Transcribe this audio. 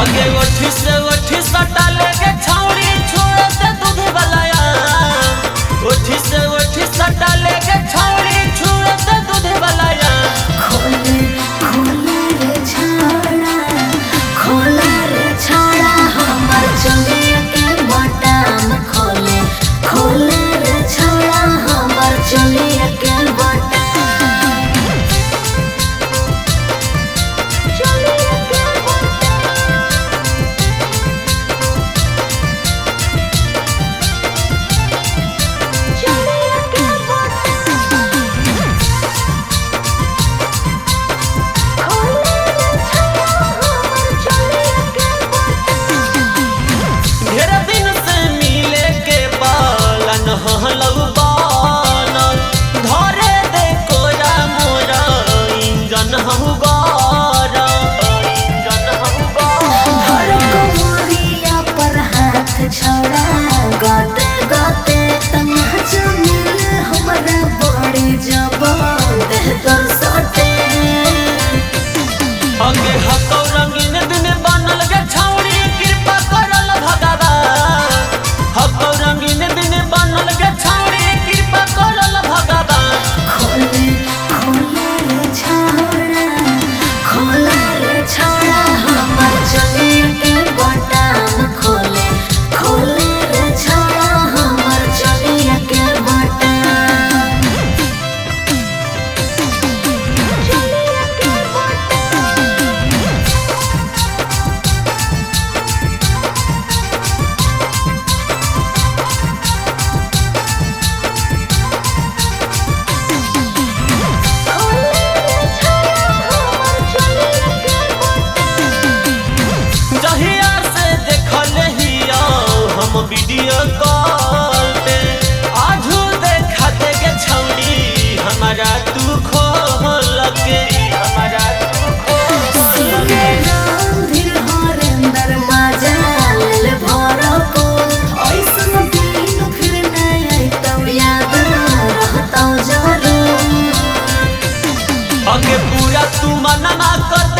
आगे ओठी से ओठी सटा लेके छौड़ी छुएते दूध वाला ओठी से ओठी सटा लेके छौड़ी छुएते दूध वाला खोले खोले रे छाड़ा खोला रे छाड़ा हमर चलिया के बटन खोले खोले रे छाड़ा हमर चलिया के बटन छौड़ा गाते गाते तमाचा मिल हमरा बड़ी जबान देह कर सटे आगे हतो रंगीन दिन बनल गे छौड़ी कृपा करल भगवान हतो रंगीन दिन बनल गे छौड़ी कृपा करल भगवान खोले खोले रे छौड़ा खोला रे छौड़ा हमर चलिया के बटन खोले खोले रे छौड़ा हमर चलिया के बटन चलिया के जहिया से देखल हिया हम वीडियो कॉल पे आजू देखत गे छौड़ी हमारा तू खोल के हमारा तू खोल सीने रांधिर हरेंदर माजाल भरको ऐसन दिन फिर नहीं आइतौ याद रहतौ जरूर आगे पूरा तू मना कर